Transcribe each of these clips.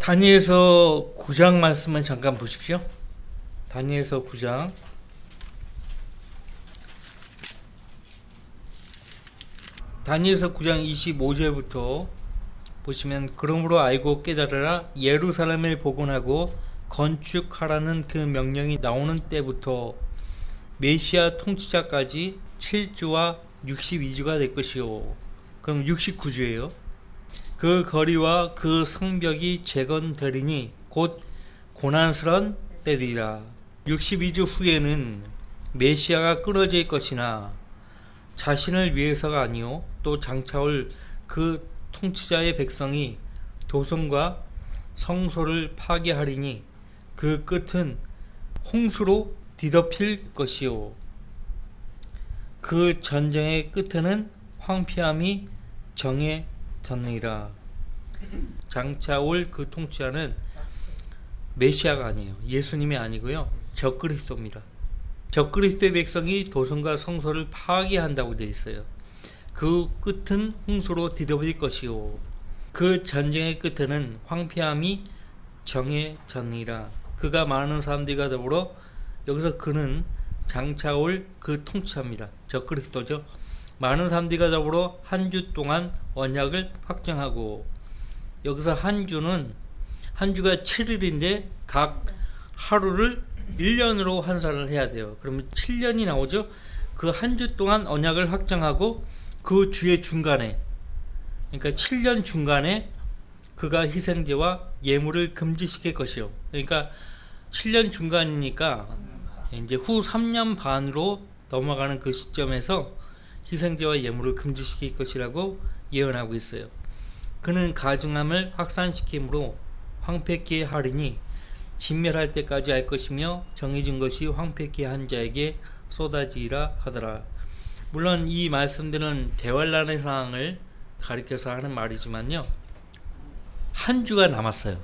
다니엘서 9장 말씀을 잠깐 보십시오. 다니엘서 9장 다니엘서 9장 25절부터 보시면, 그러므로 알고 깨달으라, 예루살렘을 복원하고 건축하라는 그 명령이 나오는 때부터 메시아 통치자까지 7주와 62주가 될 것이요. 그럼 69주예요. 그 거리와 그 성벽이 재건되리니 곧 고난스런 때리라. 62주 후에는 메시아가 끊어질 것이나 자신을 위해서가 아니요 또 장차올 그 통치자의 백성이 도성과 성소를 파괴하리니 그 끝은 홍수로 뒤덮일 것이요 그 전쟁의 끝에는 황폐함이 정해졌느니라. 장차 올 그 통치자는 메시아가 아니에요. 예수님이 아니고요, 적그리스도입니다. 적그리스도의 백성이 도성과 성소를 파괴한다고 되어 있어요. 그 끝은 홍수로 뒤덮일 것이요 그 전쟁의 끝에는 황폐함이 정해졌느니라. 그가 많은 사람들과 더불어, 여기서 그는 장차 올 그 통치자입니다. 적그리스도죠. 많은 사람들과 더불어 한 주 동안 언약을 확정하고, 여기서 한 주가 7일인데 각 하루를 1년으로 환산을 해야 돼요. 그러면 7년이 나오죠. 그 한 주 동안 언약을 확정하고 그 주의 중간에, 그러니까 7년 중간에 그가 희생제와 예물을 금지시킬 것이요. 그러니까 7년 중간이니까 이제 후 3년 반으로 넘어가는 그 시점에서 희생제와 예물을 금지시킬 것이라고 예언하고 있어요. 그는 가증함을 확산시키므로 황폐케 하리니 진멸할 때까지 할 것이며 정해진 것이 황폐케 한 자에게 쏟아지리라 하더라. 물론 이 말씀들은 대환란의 상황을 가리켜서 하는 말이지만요, 한 주가 남았어요.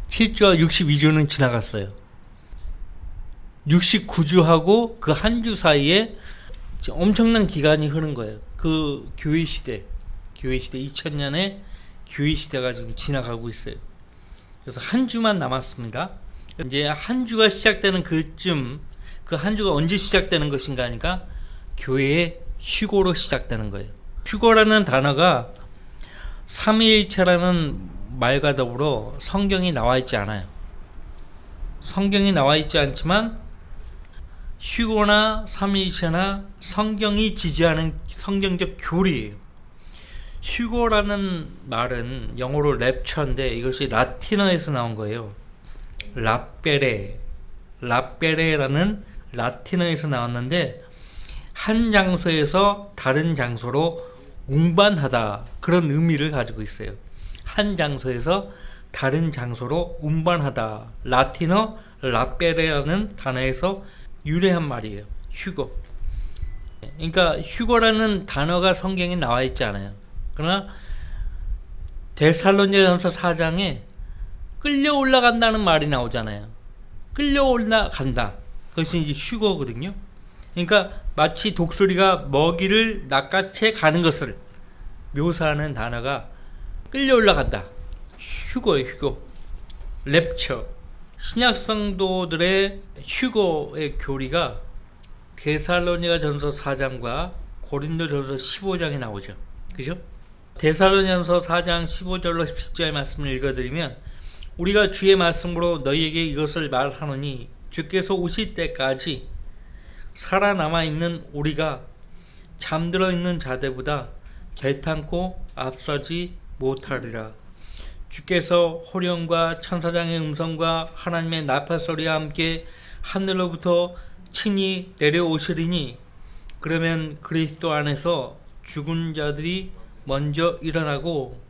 7주와 62주는 지나갔어요. 69주하고 그 한 주 사이에 엄청난 기간이 흐른 거예요. 그 교회 시대 2000년의 교회 시대가 지금 지나가고 있어요. 그래서 한 주만 남았습니다. 이제 한 주가 시작되는 그쯤, 그 한 주가 언제 시작되는 것인가 하니까 교회의 휴거로 시작되는 거예요. 휴거라는 단어가 삼위일체라는 말과 더불어 성경이 나와 있지 않아요. 성경이 나와 있지 않지만 휴거나 삼위일체나 성경이 지지하는 성경적 교리예요. 휴거라는 말은 영어로 랩처인데 이것이 라틴어에서 나온 거예요. 라페레라는 라틴어에서 나왔는데, 한 장소에서 다른 장소로 운반하다, 그런 의미를 가지고 있어요. 한 장소에서 다른 장소로 운반하다, 라틴어 라페레라는 단어에서 유래한 말이에요. 휴거. 그러니까 휴거라는 단어가 성경에 나와 있지 않아요. 그러나 데살로니가전서 4장에 끌려 올라간다는 말이 나오잖아요. 끌려 올라간다, 그것이 이제 휴거거든요. 그러니까 마치 독수리가 먹이를 낚아채 가는 것을 묘사하는 단어가 끌려 올라간다, 휴거예요. 휴거, 랩처. 신약 성도들의 휴거의 교리가 데살로니가전서 4장과 고린도전서 15장에 나오죠. 그죠? 데살로니가전서 4장 15절로 17절 말씀을 읽어드리면, 우리가 주의 말씀으로 너희에게 이것을 말하노니 주께서 오실 때까지 살아남아 있는 우리가 잠들어 있는 자들보다 결탄코 앞서지 못하리라. 주께서 호령과 천사장의 음성과 하나님의 나팔소리와 함께 하늘로부터 친히 내려오시리니, 그러면 그리스도 안에서 죽은 자들이 먼저 일어나고,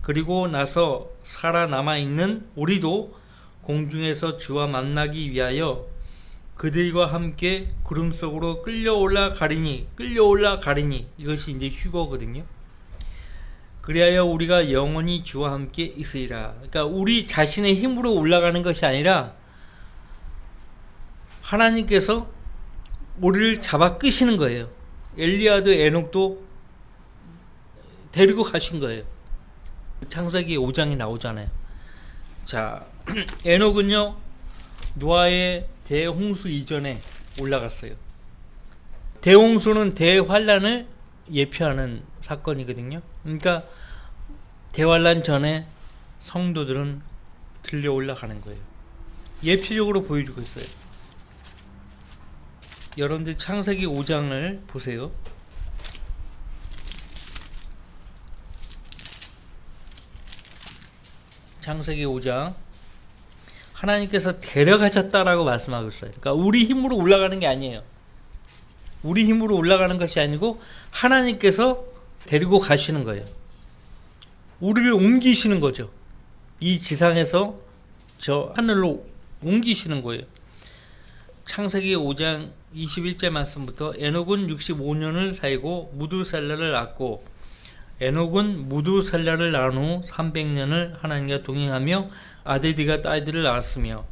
그리고 나서 살아남아 있는 우리도 공중에서 주와 만나기 위하여 그들과 함께 구름 속으로 끌려 올라가리니, 이것이 이제 휴거거든요. 그리하여 우리가 영원히 주와 함께 있으리라. 그러니까 우리 자신의 힘으로 올라가는 것이 아니라 하나님께서 우리를 잡아 끄시는 거예요. 엘리야도 에녹도 데리고 가신 거예요. 창세기 5장이 나오잖아요. 자, 에녹은요 노아의 대홍수 이전에 올라갔어요. 대홍수는 대환란을 예표하는 사건이거든요. 그러니까 대환란 전에 성도들은 들려 올라가는 거예요. 예표적으로 보여주고 있어요. 여러분들 창세기 5장을 보세요. 창세기 5장 하나님께서 데려가셨다라고 말씀하고 있어요. 그러니까 우리 힘으로 올라가는 게 아니에요. 우리 힘으로 올라가는 것이 아니고 하나님께서 데리고 가시는 거예요. 우리를 옮기시는 거죠. 이 지상에서 저 하늘로 옮기시는 거예요. 창세기 5장 21절 말씀부터 에녹은 65년을 살고 무두살라를 낳고 에녹은 무두살라를 낳은 후 300년을 하나님과 동행하며 아들들과 딸들을 낳았으며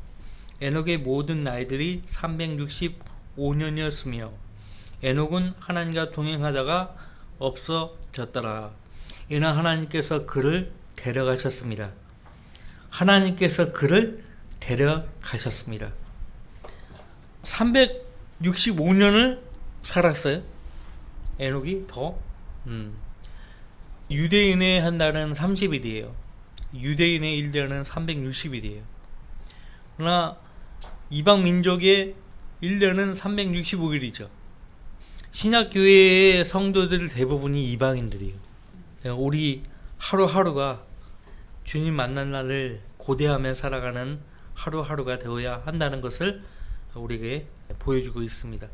에녹의 모든 나이들이 365년이었으며 에녹은 하나님과 동행하다가 없어졌더라. 이는 하나님께서 그를 데려가셨습니다. 하나님께서 그를 데려가셨습니다. 365년을 살았어요. 에녹이 더. 유대인의 한 달은 30일이에요. 유대인의 1년은 360일이에요. 그러나 이방 민족의 1년은 365일이죠. 신약교회의 성도들 대부분이 이방인들이에요. 우리 하루하루가 주님 만난 날을 고대하며 살아가는 하루하루가 되어야 한다는 것을 우리에게 보여주고 있습니다.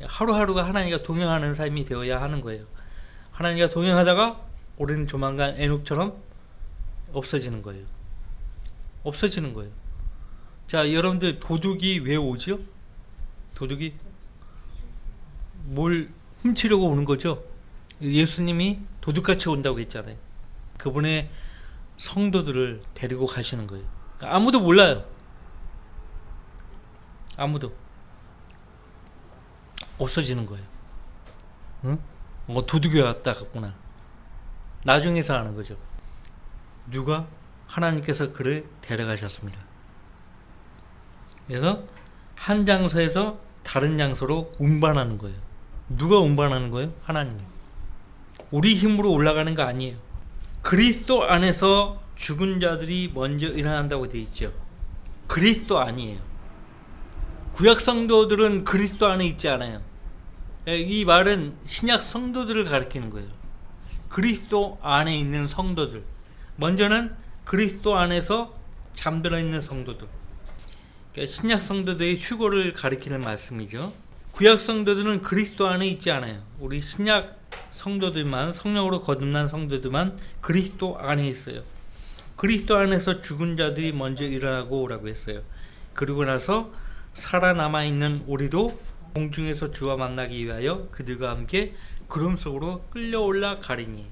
하루하루가 하나님과 동행하는 삶이 되어야 하는 거예요. 하나님과 동행하다가 우리는 조만간 에녹처럼 없어지는 거예요. 없어지는 거예요. 자, 여러분들 도둑이 왜 오죠? 도둑이 뭘 훔치려고 오는 거죠? 예수님이 도둑같이 온다고 했잖아요. 그분의 성도들을 데리고 가시는 거예요. 그러니까 아무도 몰라요. 아무도. 없어지는 거예요. 응? 도둑이 왔다 갔구나. 나중에서 아는 거죠. 누가? 하나님께서 그를 데려가셨습니다. 그래서 한 장소에서 다른 장소로 운반하는 거예요. 누가 운반하는 거예요? 하나님이. 우리 힘으로 올라가는 거 아니에요. 그리스도 안에서 죽은 자들이 먼저 일어난다고 되어 있죠. 그리스도 아니에요. 구약 성도들은 그리스도 안에 있지 않아요. 이 말은 신약 성도들을 가리키는 거예요. 그리스도 안에 있는 성도들. 먼저는 그리스도 안에서 잠들어 있는 성도들. 그러니까 신약 성도들의 휴거를 가리키는 말씀이죠. 구약 성도들은 그리스도 안에 있지 않아요. 우리 신약 성도들만, 성령으로 거듭난 성도들만 그리스도 안에 있어요. 그리스도 안에서 죽은 자들이 먼저 일어나고 오라고 했어요. 그리고 나서 살아남아 있는 우리도 공중에서 주와 만나기 위하여 그들과 함께 구름 속으로 끌려올라 가리니.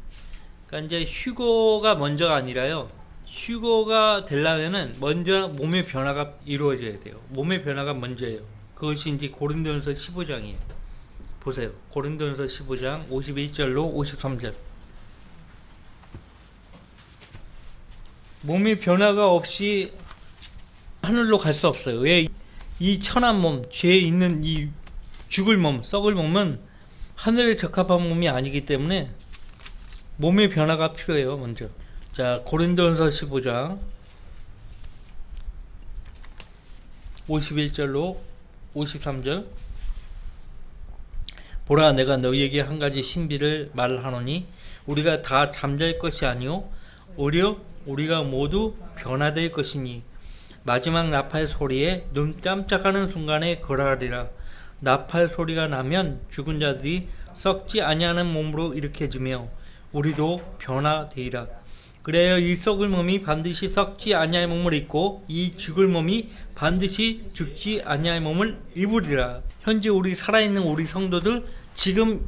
그러니까 이제 휴거가 먼저가 아니라요. 휴거가 되려면은 먼저 몸의 변화가 이루어져야 돼요. 몸의 변화가 먼저예요. 그것이 이제 고린도전서 15장이에요. 보세요. 고린도전서 15장 51절로 53절. 몸의 변화가 없이 하늘로 갈 수 없어요. 왜? 이 천한 몸, 죄에 있는 이 죽을 몸, 썩을 몸은 하늘에 적합한 몸이 아니기 때문에 몸의 변화가 필요해요. 먼저. 자, 고린도전서 15장 51절로 53절. 보라, 내가 너희에게 한 가지 신비를 말하노니 우리가 다 잠잘 것이 아니요 오히려 우리가 모두 변화될 것이니 마지막 나팔 소리에 눈 깜짝하는 순간에 그러하리라. 나팔 소리가 나면 죽은 자들이 썩지 아니하는 몸으로 일으켜지며 우리도 변화되리라. 그래야 이 썩을 몸이 반드시 썩지 아니할 몸을 입고 이 죽을 몸이 반드시 죽지 아니할 몸을 입으리라. 현재 우리 살아있는 우리 성도들 지금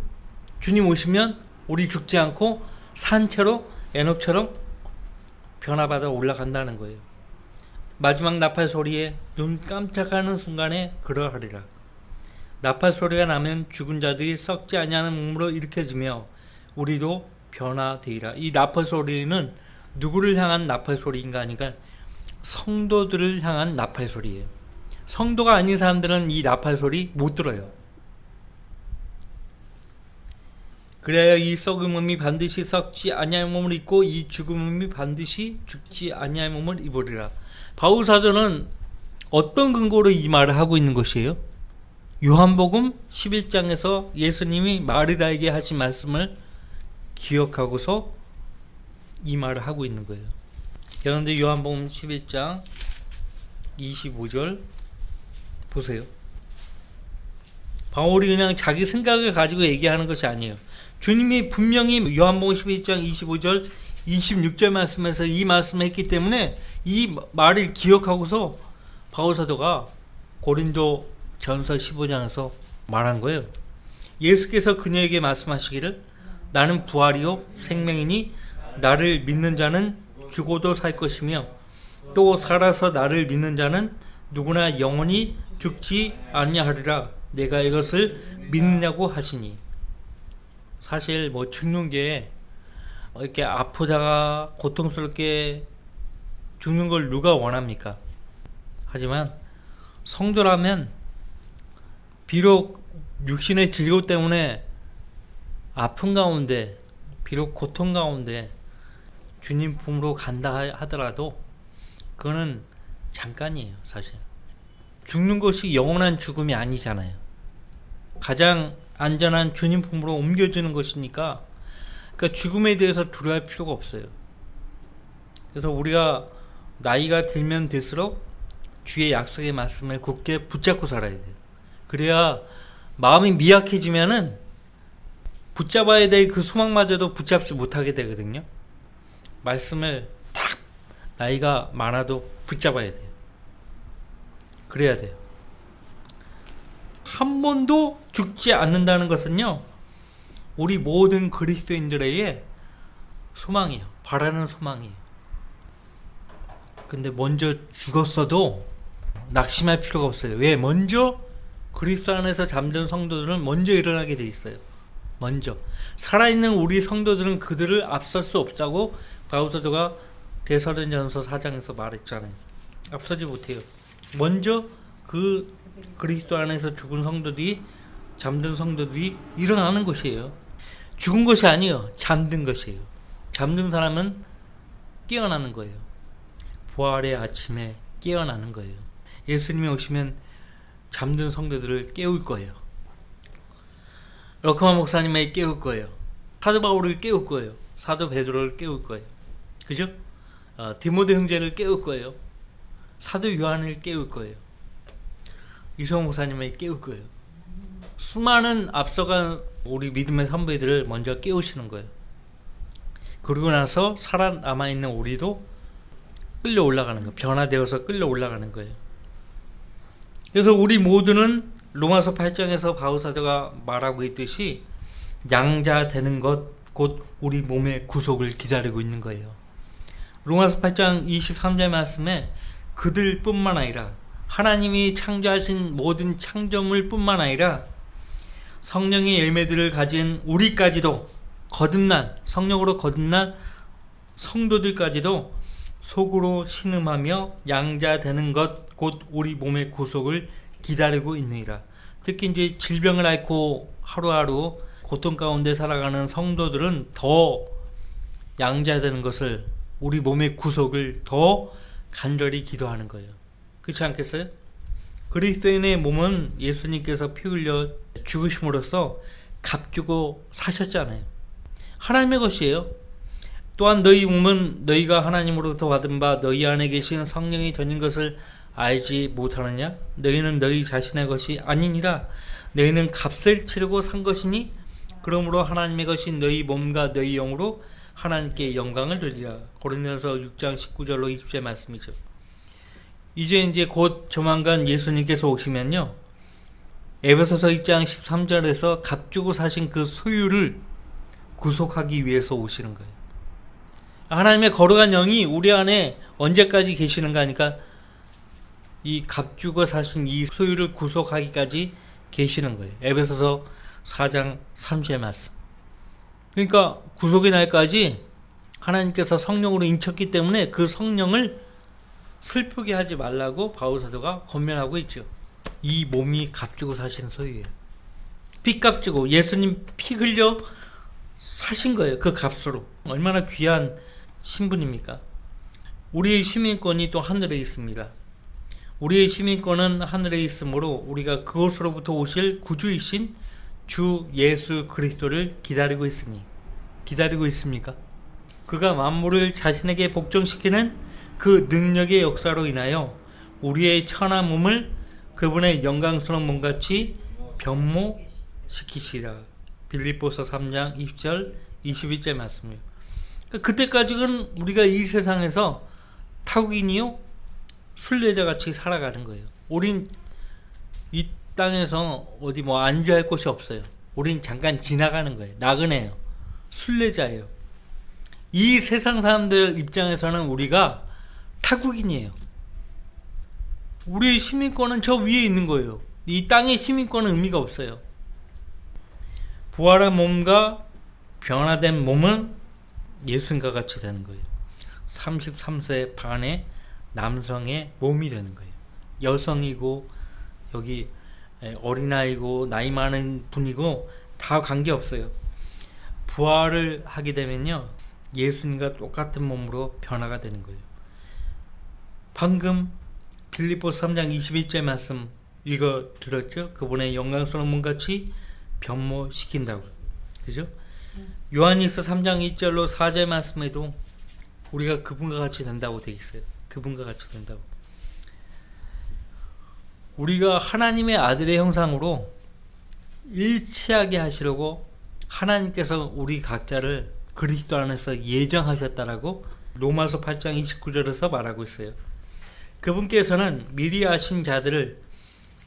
주님 오시면 우리 죽지 않고 산채로 에녹처럼 변화받아 올라간다는 거예요. 마지막 나팔 소리에 눈 깜짝하는 순간에 그러하리라. 나팔 소리가 나면 죽은 자들이 썩지 아니하는 몸으로 일으켜지며 우리도 변화되리라. 이 나팔 소리는 누구를 향한 나팔 소리인가 하니까 성도들을 향한 나팔 소리예요. 성도가 아닌 사람들은 이 나팔 소리 못 들어요. 그래야 이 썩은 몸이 반드시 썩지 아니할 몸을 입고 이 죽은 몸이 반드시 죽지 아니할 몸을 입으리라. 바울 사도는 어떤 근거로 이 말을 하고 있는 것이에요? 요한복음 11장에서 예수님이 마르다에게 하신 말씀을 기억하고서 이 말을 하고 있는 거예요. 그런데 요한복음 11장 25절 보세요. 바울이 그냥 자기 생각을 가지고 얘기하는 것이 아니에요. 주님이 분명히 요한복음 11장 25절 26절 말씀에서 이 말씀을 했기 때문에 이 말을 기억하고서 바울 사도가 고린도 전서 15장에서 말한 거예요. 예수께서 그녀에게 말씀하시기를 나는 부활이요 생명이니 나를 믿는 자는 죽어도 살 것이며 또 살아서 나를 믿는 자는 누구나 영원히 죽지 아니하리라. 내가 이것을 믿느냐고 하시니. 사실 뭐 죽는 게 이렇게 아프다가 고통스럽게 죽는 걸 누가 원합니까? 하지만 성도라면 비록 육신의 질고 때문에 아픈 가운데, 비록 고통 가운데 주님 품으로 간다 하더라도 그거는 잠깐이에요. 사실 죽는 것이 영원한 죽음이 아니잖아요. 가장 안전한 주님 품으로 옮겨주는 것이니까, 그러니까 죽음에 대해서 두려워할 필요가 없어요. 그래서 우리가 나이가 들면 들수록 주의 약속의 말씀을 굳게 붙잡고 살아야 돼요. 그래야 마음이 미약해지면은 붙잡아야 될 그 소망마저도 붙잡지 못하게 되거든요. 말씀을 딱 나이가 많아도 붙잡아야 돼요. 그래야 돼요. 한 번도 죽지 않는다는 것은요, 우리 모든 그리스도인들에게 소망이에요. 바라는 소망이에요. 근데 먼저 죽었어도 낙심할 필요가 없어요. 왜? 먼저 그리스도 안에서 잠든 성도들은 먼저 일어나게 돼 있어요. 먼저 살아있는 우리 성도들은 그들을 앞설 수 없다고 바울 사도가 데살로니가전서 4장에서 말했잖아요. 앞서지 못해요. 먼저 그 그리스도 안에서 죽은 성도들이, 잠든 성도들이 일어나는 것이에요. 죽은 것이 아니에요. 잠든 것이에요. 잠든 사람은 깨어나는 거예요. 부활의 아침에 깨어나는 거예요. 예수님이 오시면 잠든 성도들을 깨울 거예요. 러크만 목사님을 깨울 거예요. 사도 바울을 깨울 거예요. 사도 베드로를 깨울 거예요. 그죠? 디모데 형제를 깨울 거예요. 사도 요한을 깨울 거예요. 이성호 목사님을 깨울 거예요. 수많은 앞서간 우리 믿음의 선배들을 먼저 깨우시는 거예요. 그러고 나서 살아남아있는 우리도 끌려 올라가는 거예요. 변화되어서 끌려 올라가는 거예요. 그래서 우리 모두는 로마서 8장에서 바울 사도가 말하고 있듯이 양자 되는 것, 곧 우리 몸의 구속을 기다리고 있는 거예요. 로마서 8장 23절 말씀에 그들뿐만 아니라 하나님이 창조하신 모든 창조물 뿐만 아니라 성령의 열매들을 가진 우리까지도, 거듭난, 성령으로 거듭난 성도들까지도 속으로 신음하며 양자되는 것 곧 우리 몸의 구속을 기다리고 있느니라. 특히 이제 질병을 앓고 하루하루 고통 가운데 살아가는 성도들은 더 양자되는 것을, 우리 몸의 구속을 더 간절히 기도하는 거예요. 그렇지 않겠어요? 그리스도인의 몸은 예수님께서 피 흘려 죽으심으로써 값주고 사셨잖아요. 하나님의 것이에요. 또한 너희 몸은 너희가 하나님으로부터 받은 바 너희 안에 계신 성령이 전인 것을 알지 못하느냐? 너희는 너희 자신의 것이 아니니라. 너희는 값을 치르고 산 것이니 그러므로 하나님의 것인 너희 몸과 너희 영으로 하나님께 영광을 돌리라. 고린도전서 6장 19절로 20절 말씀이죠. 이제 곧 조만간 예수님께서 오시면요, 에베소서 2장 13절에서 값주고 사신 그 소유를 구속하기 위해서 오시는 거예요. 하나님의 거룩한 영이 우리 안에 언제까지 계시는가 하니까 이 값주고 사신 이 소유를 구속하기까지 계시는 거예요. 에베소서 4장 30절 말씀. 그러니까 구속의 날까지 하나님께서 성령으로 인쳤기 때문에 그 성령을 슬프게 하지 말라고 바울 사도가 권면하고 있죠. 이 몸이 값주고 사신 소유예요. 피 값주고 예수님 피 흘려 사신 거예요. 그 값으로. 얼마나 귀한 신분입니까? 우리의 시민권이 또 하늘에 있습니다. 우리의 시민권은 하늘에 있으므로 우리가 그곳으로부터 오실 구주이신 주 예수 그리스도를 기다리고 있으니, 기다리고 있습니까? 그가 만물을 자신에게 복종시키는 그 능력의 역사로 인하여 우리의 천한 몸을 그분의 영광스러운 몸같이 변모시키시라. 빌립보서 3장 20절 21절 말씀이에요. 그때까지는 우리가 이 세상에서 타국인이요 순례자같이 살아가는 거예요. 우린 이 땅에서 어디 뭐 안주할 곳이 없어요. 우린 잠깐 지나가는 거예요. 나그네예요. 순례자예요. 이 세상 사람들 입장에서는 우리가 타국인이에요. 우리의 시민권은 저 위에 있는 거예요. 이 땅의 시민권은 의미가 없어요. 부활한 몸과 변화된 몸은 예수님과 같이 되는 거예요. 33세 반의 남성의 몸이 되는 거예요. 여성이고 여기 어린아이고 나이 많은 분이고 다 관계없어요. 부활을 하게 되면요 예수님과 똑같은 몸으로 변화가 되는 거예요. 방금 빌립보서 3장 21절 말씀 읽어 들었죠? 그분의 영광스러운 몸같이 변모시킨다고. 그죠? 요한일서 3장 2절로 4절 말씀에도 우리가 그분과 같이 된다고 되어 있어요. 그분과 같이 된다고. 우리가 하나님의 아들의 형상으로 일치하게 하시려고 하나님께서 우리 각자를 그리스도 안에서 예정하셨다라고 로마서 8장 29절에서 말하고 있어요. 그분께서는 미리 아신 자들을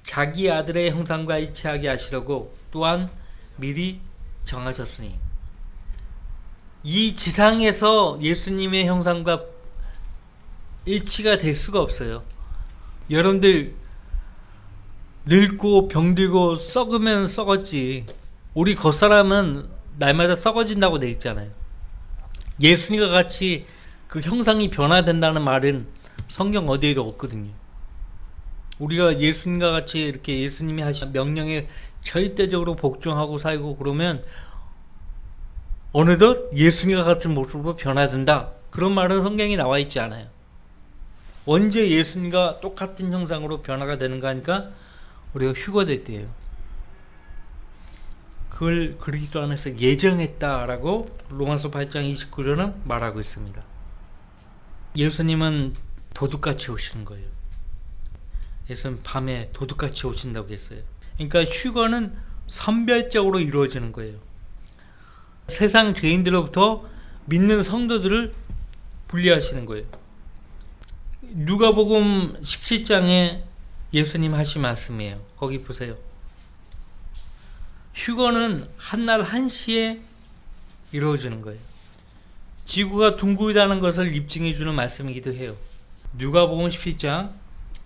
자기 아들의 형상과 일치하게 하시려고 또한 미리 정하셨으니, 이 지상에서 예수님의 형상과 일치가 될 수가 없어요. 여러분들 늙고 병들고 썩으면 썩었지, 우리 겉사람은 날마다 썩어진다고 돼 있잖아요. 예수님과 같이 그 형상이 변화된다는 말은 성경 어디에도 없거든요. 우리가 예수님과 같이 이렇게 예수님이 하신 명령에 절대적으로 복종하고 살고 그러면 어느덧 예수님과 같은 모습으로 변화된다, 그런 말은 성경에 나와 있지 않아요. 언제 예수님과 똑같은 형상으로 변화가 되는가 하니까 우리가 휴거될 때예요. 그걸 그리스도 안에서 예정했다라고 로마서 8장 29절은 말하고 있습니다. 예수님은 도둑같이 오시는 거예요. 예수는 밤에 도둑같이 오신다고 했어요. 그러니까 휴거는 선별적으로 이루어지는 거예요. 세상 죄인들로부터 믿는 성도들을 분리하시는 거예요. 누가복음 17장에 예수님 하신 말씀이에요. 거기 보세요. 휴거는 한날 한시에 이루어지는 거예요. 지구가 둥글다는 것을 입증해 주는 말씀이기도 해요. 누가복음 17장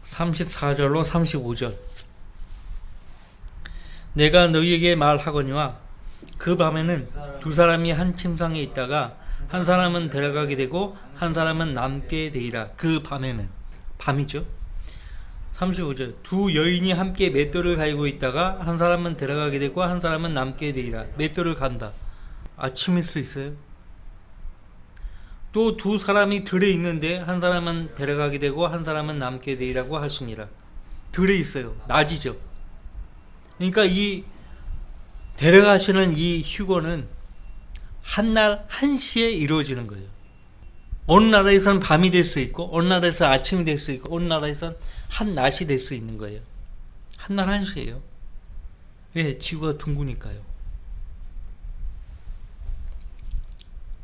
34절로 35절. 내가 너희에게 말하거니와 그 밤에는 두 사람이 한 침상에 있다가 한 사람은 데려가게 되고 한 사람은 남게 되리라. 그 밤에는, 밤이죠. 35절. 두 여인이 함께 맷돌을 갈고 있다가 한 사람은 데려가게 되고 한 사람은 남게 되리라. 맷돌을 간다. 아침일 수 있어요. 또 두 사람이 들에 있는데 한 사람은 데려가게 되고 한 사람은 남게 되리라고 하시니라. 들에 있어요. 낮이죠. 그러니까 이 데려가시는 이 휴거는 한날 한시에 이루어지는 거예요. 어느 나라에서는 밤이 될 수 있고 어느 나라에서 아침이 될 수 있고 어느 나라에서는 한낮이 될 수 있는 거예요. 한날 한시예요. 왜? 지구가 둥그니까요.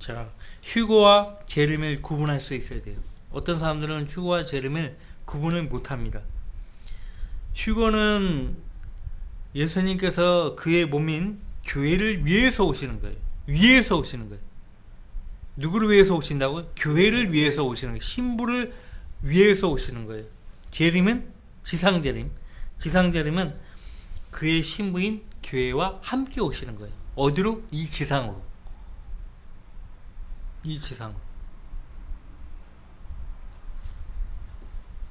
자, 휴거와 재림을 구분할 수 있어야 돼요. 어떤 사람들은 휴거와 재림을 구분을 못합니다. 휴거는 예수님께서 그의 몸인 교회를 위해서 오시는 거예요. 위해서 오시는 거예요. 누구를 위해서 오신다고요? 교회를 위해서 오시는 거예요. 신부를 위해서 오시는 거예요. 재림은 지상재림. 지상재림은 그의 신부인 교회와 함께 오시는 거예요. 어디로? 이 지상으로. 이 지상으로.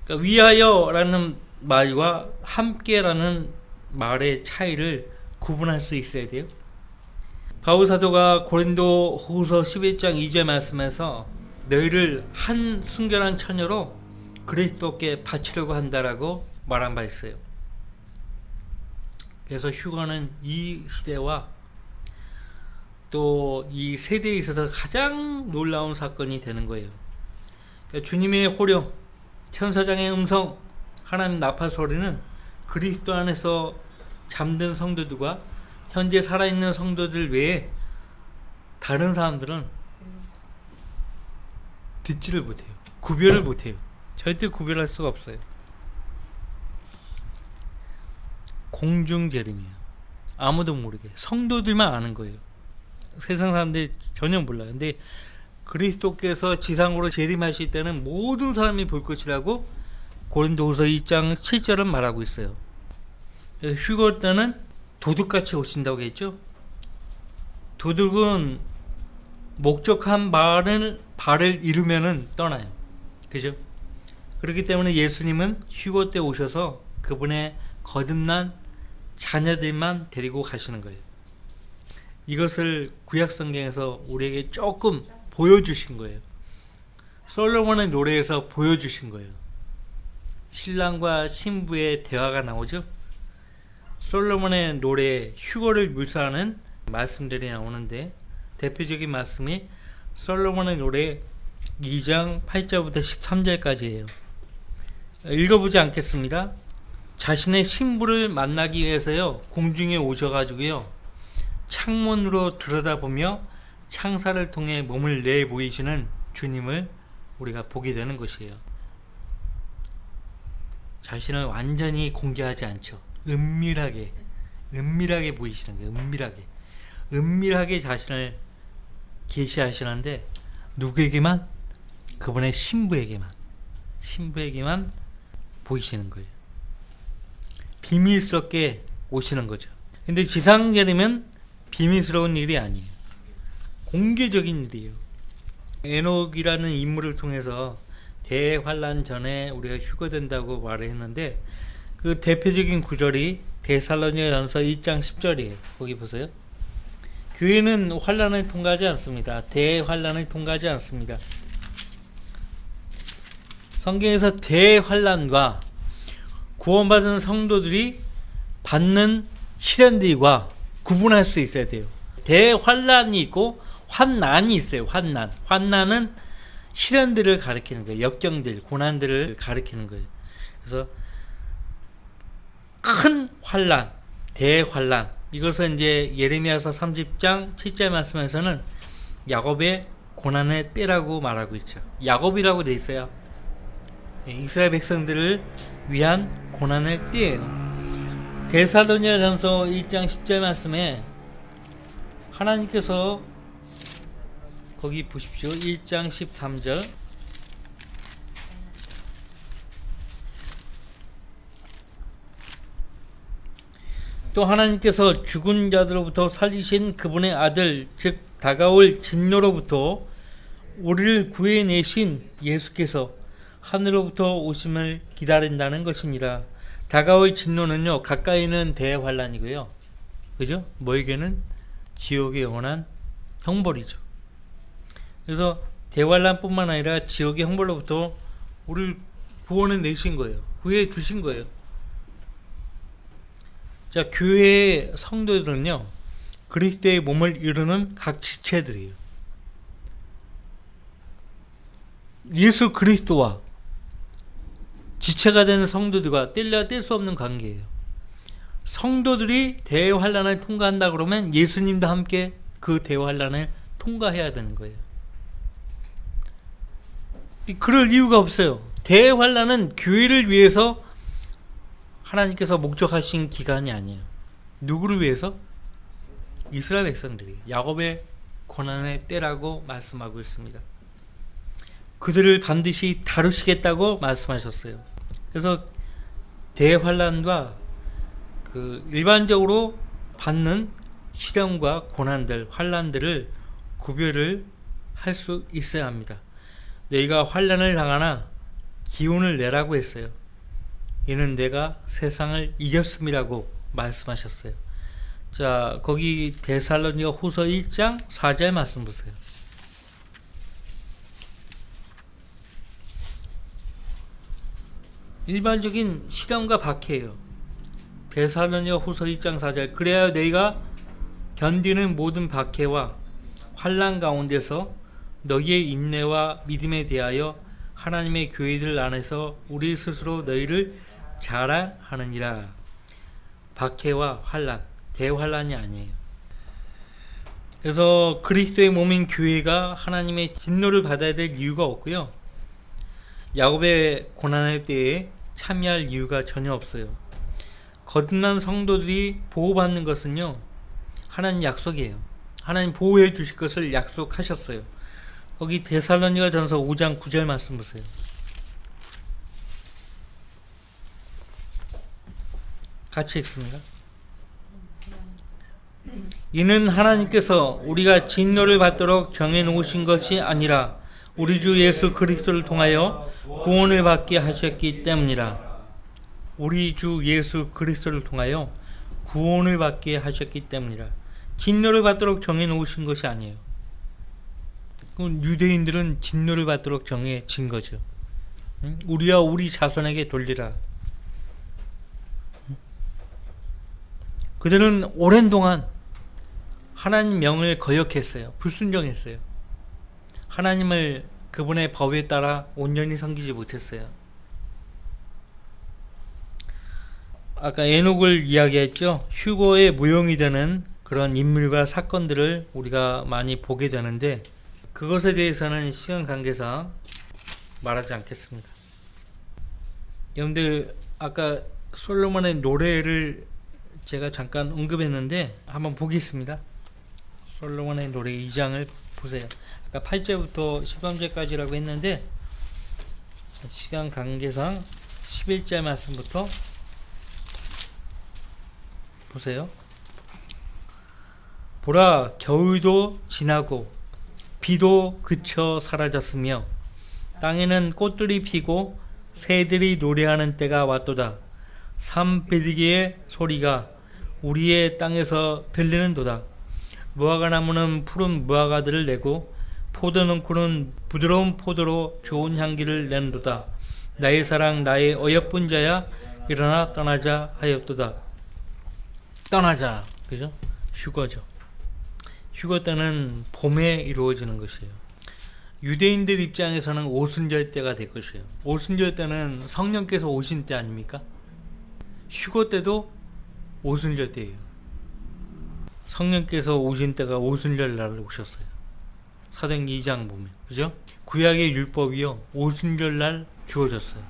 그러니까 위하여라는 말과 함께라는 말의 차이를 구분할 수 있어야 돼요. 바울 사도가 고린도 후서 11장 2절 말씀에서 너희를 한 순결한 처녀로 그리스도께 바치려고 한다라고 말한 바 있어요. 그래서 휴거는 이 시대와 또 이 세대에 있어서 가장 놀라운 사건이 되는 거예요. 그러니까 주님의 호령, 천사장의 음성, 하나님 나팔 소리는 그리스도 안에서 잠든 성도들과 현재 살아있는 성도들 외에 다른 사람들은 듣지를 못해요. 구별을 못해요. 절대 구별할 수가 없어요. 공중재림이에요. 아무도 모르게 성도들만 아는 거예요. 세상 사람들이 전혀 몰라요. 근데 그리스도께서 지상으로 재림하실 때는 모든 사람이 볼 것이라고 고린도후서 2장 7절은 말하고 있어요. 휴거 때는 도둑같이 오신다고 했죠. 도둑은 목적한 발을 이루면은 떠나요. 그죠? 그렇기 때문에 예수님은 휴거 때 오셔서 그분의 거듭난 자녀들만 데리고 가시는 거예요. 이것을 구약 성경에서 우리에게 조금 보여주신 거예요. 솔로몬의 노래에서 보여주신 거예요. 신랑과 신부의 대화가 나오죠. 솔로몬의 노래에 휴거를 묘사하는 말씀들이 나오는데 대표적인 말씀이 솔로몬의 노래 2장 8절부터 13절까지예요. 읽어보지 않겠습니다. 자신의 신부를 만나기 위해서요 공중에 오셔가지고요 창문으로 들여다보며 창사를 통해 몸을 내 보이시는 주님을 우리가 보게 되는 것이에요. 자신을 완전히 공개하지 않죠. 은밀하게 보이시는 거예요. 은밀하게 자신을 계시하시는데 누구에게만? 그분의 신부에게만 보이시는 거예요. 비밀스럽게 오시는 거죠. 근데 지상재림은 비밀스러운 일이 아니에요. 공개적인 일이에요. 에녹이라는 인물을 통해서 대환란 전에 우리가 휴거된다고 말을 했는데 그 대표적인 구절이 데살로니가전서 1장 10절이에요. 거기 보세요. 교회는 환란을 통과하지 않습니다. 대환란을 통과하지 않습니다. 성경에서 대환란과 구원받은 성도들이 받는 시련들과 구분할 수 있어야 돼요. 대환란이 있고 환난이 있어요. 환난은 시련들을 가리키는 거예요. 역경들, 고난들을 가리키는 거예요. 그래서 큰 환난, 대환난, 이것은 이제 예레미야서 30장 7절 말씀에서는 야곱의 고난의 때라고 말하고 있죠. 야곱이라고 돼 있어요. 이스라엘 백성들을 위한 고난의 때예요. 데살로니가전서 1장 10절 말씀에 하나님께서 거기 보십시오. 1장 13절 또 하나님께서 죽은 자들로부터 살리신 그분의 아들 즉 다가올 진노로부터 우리를 구해내신 예수께서 하늘로부터 오심을 기다린다는 것이니라. 다가올 진노는요 가까이는 대환란이고요, 그죠? 멀게는 지옥의 영원한 형벌이죠. 그래서 대환란뿐만 아니라 지옥의 형벌로부터 우리를 구원해 내신 거예요. 구해 주신 거예요. 자, 교회의 성도들은요 그리스도의 몸을 이루는 각 지체들이에요. 예수 그리스도와 지체가 되는 성도들과 뗄래야 뗄 수 없는 관계예요. 성도들이 대환란을 통과한다 그러면 예수님도 함께 그 대환란을 통과해야 되는 거예요. 그럴 이유가 없어요. 대환란은 교회를 위해서 하나님께서 목적하신 기간이 아니에요. 누구를 위해서? 이스라엘 백성들이 야곱의 고난의 때라고 말씀하고 있습니다. 그들을 반드시 다루시겠다고 말씀하셨어요. 그래서 대환란과 그 일반적으로 받는 시련과 고난들, 환란들을 구별을 할 수 있어야 합니다. 너희가 환란을 당하나 기운을 내라고 했어요. 이는 내가 세상을 이겼음이라고 말씀하셨어요. 자, 거기 데살로니가 후서 1장 4절 말씀 보세요. 일반적인 시련과 박해예요. 데살로니가 후서 1장 4절. 그래야 너희가 견디는 모든 박해와 환난 가운데서 너희의 인내와 믿음에 대하여 하나님의 교회들 안에서 우리 스스로 너희를 자랑하느니라. 박해와 환난, 대환난이 아니에요. 그래서 그리스도의 몸인 교회가 하나님의 진노를 받아야 될 이유가 없고요. 야곱의 고난의 때에 참여할 이유가 전혀 없어요. 거듭난 성도들이 보호받는 것은요, 하나님 약속이에요. 하나님 보호해 주실 것을 약속하셨어요. 거기 데살로니가 전서 5장 9절 말씀 보세요. 같이 읽습니다. 이는 하나님께서 우리가 진노를 받도록 정해놓으신 것이 아니라 우리 주 예수 그리스도를 통하여 구원을 받게 하셨기 때문이라. 우리 주 예수 그리스도를 통하여 구원을 받게 하셨기 때문이라. 진노를 받도록 정해놓으신 것이 아니에요. 그럼 유대인들은 진노를 받도록 정해진 거죠. 우리와 우리 자손에게 돌리라. 그들은 오랜 동안 하나님 명을 거역했어요. 불순종했어요. 하나님을 그분의 법에 따라 온전히 섬기지 못했어요. 아까 에녹을 이야기했죠. 휴거에 무용이 되는 그런 인물과 사건들을 우리가 많이 보게 되는데 그것에 대해서는 시간 관계상 말하지 않겠습니다. 여러분들 아까 솔로몬의 노래를 제가 잠깐 언급했는데 한번 보겠습니다. 솔로몬의 노래 2장을 보세요. 아까 8절부터 13절까지라고 했는데 시간 관계상 11절 말씀부터 보세요. 보라, 겨울도 지나고 비도 그쳐 사라졌으며 땅에는 꽃들이 피고 새들이 노래하는 때가 왔도다. 삼비디기의 소리가 우리의 땅에서 들리는도다. 무화과 나무는 푸른 무화과들을 내고 포도농구는 부드러운 포도로 좋은 향기를 내는도다. 나의 사랑 나의 어여쁜 자야 일어나 떠나자 하였도다. 떠나자, 그죠? 휴거죠. 휴거 때는 봄에 이루어지는 것이에요. 유대인들 입장에서는 오순절 때가 될 것이에요. 오순절 때는 성령께서 오신 때 아닙니까? 휴거 때도 오순절 때예요. 성령께서 오신 때가 오순절 날 오셨어요. 사도행전 2장 보면, 그죠? 구약의 율법이요 오순절 날 주어졌어요.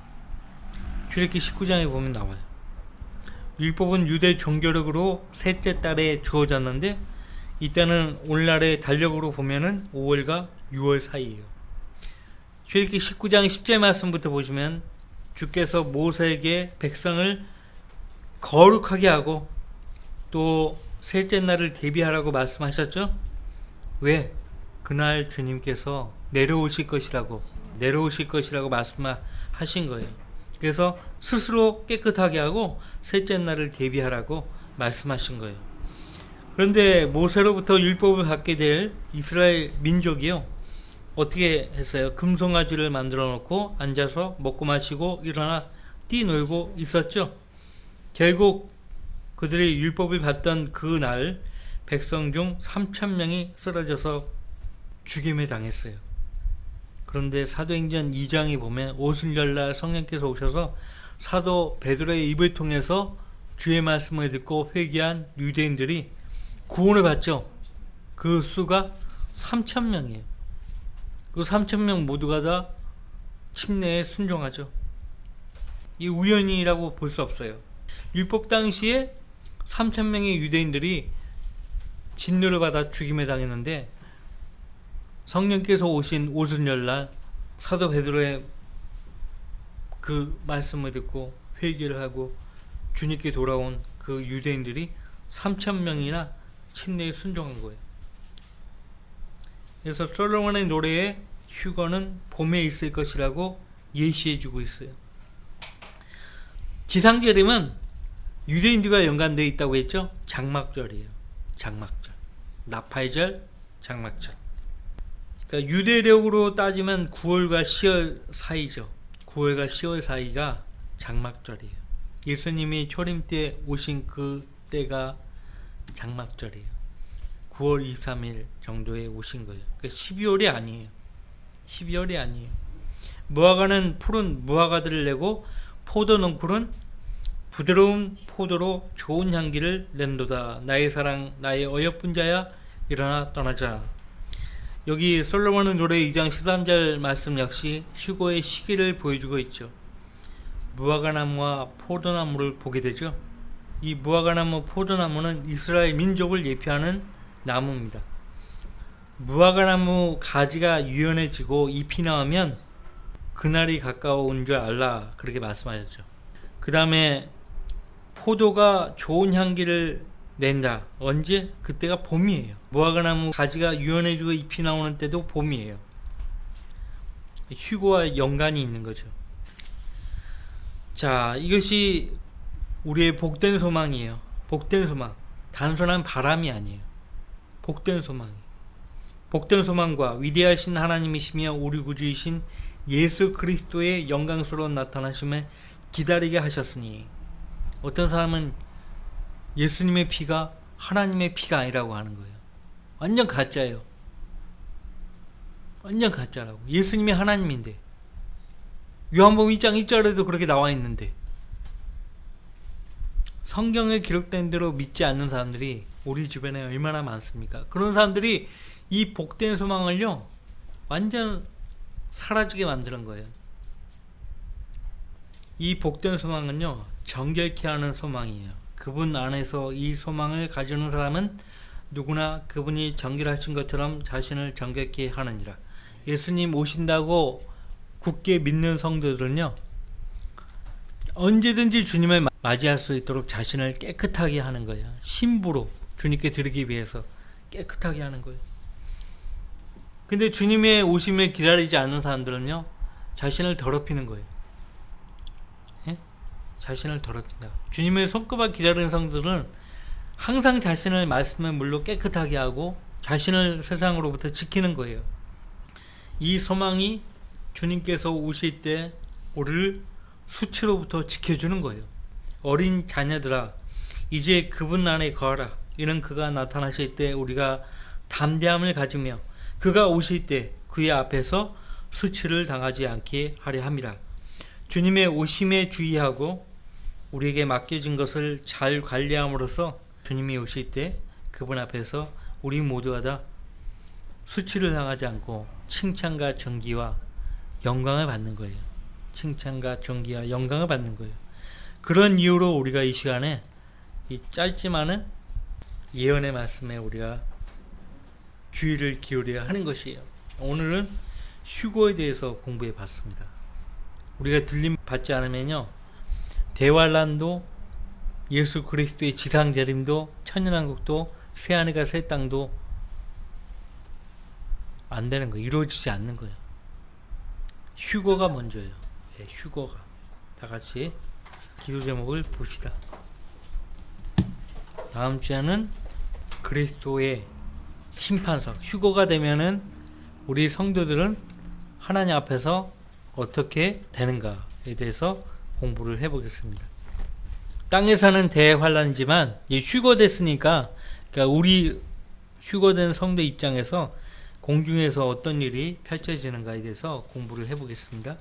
출애굽기 19장에 보면 나와요. 율법은 유대 종교력으로 셋째 달에 주어졌는데 이때는 오늘날의 달력으로 보면은 5월과 6월 사이예요. 출애굽기 19장 10절 말씀부터 보시면 주께서 모세에게 백성을 거룩하게 하고 또 셋째 날을 대비하라고 말씀하셨죠? 왜? 그날 주님께서 내려오실 것이라고 말씀하신 거예요. 그래서 스스로 깨끗하게 하고 셋째 날을 대비하라고 말씀하신 거예요. 그런데 모세로부터 율법을 받게 될 이스라엘 민족이요 어떻게 했어요? 금송아지를 만들어 놓고 앉아서 먹고 마시고 일어나 뛰놀고 있었죠. 결국 그들이 율법을 받던 그날 백성 중 3,000명이 쓰러져서 죽임을 당했어요. 그런데 사도행전 2장에 보면 오순절날 성령께서 오셔서 사도 베드로의 입을 통해서 주의 말씀을 듣고 회개한 유대인들이 구원을 받죠. 그 수가 3,000명이에요. 그 3,000명 모두가 다 침례에 순종하죠. 이 우연이라고 볼 수 없어요. 율법 당시에 3,000명의 유대인들이 진노를 받아 죽임을 당했는데 성령께서 오신 오순절날 사도 베드로의 그 말씀을 듣고 회개를 하고 주님께 돌아온 그 유대인들이 3,000명이나 침례에 순종한 거예요. 그래서 솔로몬의 노래에 휴거는 봄에 있을 것이라고 예시해주고 있어요. 지상절임은 유대인들과 연관되어 있다고 했죠. 장막절이에요. 장막절, 나팔절, 장막절. 그러니까 유대력으로 따지면 9월과 10월 사이죠. 9월과 10월 사이가 장막절이에요. 예수님이 초림 때 오신 그 때가 장막절이에요. 9월 23일 정도에 오신 거예요. 그러니까 12월이 아니에요. 12월이 아니에요. 무화과는 푸른 무화과들을 내고 포도 넝쿨은 부드러운 포도로 좋은 향기를 낸도다. 나의 사랑, 나의 어여쁜 자야, 일어나 떠나자. 여기 솔로몬의 노래 2장 13절 말씀 역시 휴거의 시기를 보여주고 있죠. 무화과나무와 포도나무를 보게 되죠. 이 무화과나무, 포도나무는 이스라엘 민족을 예표하는 나무입니다. 무화과나무 가지가 유연해지고 잎이 나오면 그날이 가까운 줄 알라, 그렇게 말씀하셨죠. 그 다음에 포도가 좋은 향기를 낸다. 언제? 그때가 봄이에요. 무화과나무 가지가 유연해지고 잎이 나오는 때도 봄이에요. 휴거와 연관이 있는 거죠. 자, 이것이 우리의 복된 소망이에요. 복된 소망. 단순한 바람이 아니에요. 복된 소망이. 복된 소망과 위대하신 하나님이시며 우리 구주이신 예수 그리스도의 영광스러운 나타나심을 기다리게 하셨으니. 어떤 사람은 예수님의 피가 하나님의 피가 아니라고 하는 거예요. 완전 가짜예요. 완전 가짜라고. 예수님이 하나님인데. 요한복음 2장 1절에도 그렇게 나와 있는데, 성경에 기록된 대로 믿지 않는 사람들이 우리 주변에 얼마나 많습니까? 그런 사람들이 이 복된 소망을요 완전 사라지게 만드는 거예요. 이 복된 소망은요 정결케 하는 소망이에요. 그분 안에서 이 소망을 가지는 사람은 누구나 그분이 정결하신 것처럼 자신을 정결케 하느니라. 예수님 오신다고 굳게 믿는 성도들은요 언제든지 주님을 맞이할 수 있도록 자신을 깨끗하게 하는 거예요. 신부로 주님께 드리기 위해서 깨끗하게 하는 거예요. 근데 주님의 오심을 기다리지 않는 사람들은요 자신을 더럽히는 거예요. 예? 자신을 더럽힌다. 주님의 손꼽아 기다리는 성도들은 항상 자신을 말씀의 물로 깨끗하게 하고 자신을 세상으로부터 지키는 거예요. 이 소망이 주님께서 오실 때 우리를 수치로부터 지켜주는 거예요. 어린 자녀들아 이제 그분 안에 거하라. 이는 그가 나타나실 때 우리가 담대함을 가지며 그가 오실 때 그의 앞에서 수치를 당하지 않게 하려 함이라. 주님의 오심에 주의하고 우리에게 맡겨진 것을 잘 관리함으로써 주님이 오실 때 그분 앞에서 우리 모두가 다 수치를 당하지 않고 칭찬과 존귀와 영광을 받는 거예요. 칭찬과 존귀와 영광을 받는 거예요. 그런 이유로 우리가 이 시간에 이 짧지만은 예언의 말씀에 우리가 주의를 기울여야 하는 것이에요. 오늘은 휴거에 대해서 공부해 봤습니다. 우리가 들림 받지 않으면요 대환란도 예수 그리스도의 지상재림도 천년왕국도 새하늘과 새 땅도 안 되는 거예요. 이루어지지 않는 거예요. 휴거가 먼저예요. 네, 휴거가. 다 같이 기도 제목을 봅시다. 다음 주에는 그리스도의 심판석. 휴거가 되면은 우리 성도들은 하나님 앞에서 어떻게 되는가에 대해서 공부를 해보겠습니다. 땅에서는 대환란이지만 휴거됐으니까, 그러니까 우리 휴거된 성도 입장에서 공중에서 어떤 일이 펼쳐지는가에 대해서 공부를 해보겠습니다.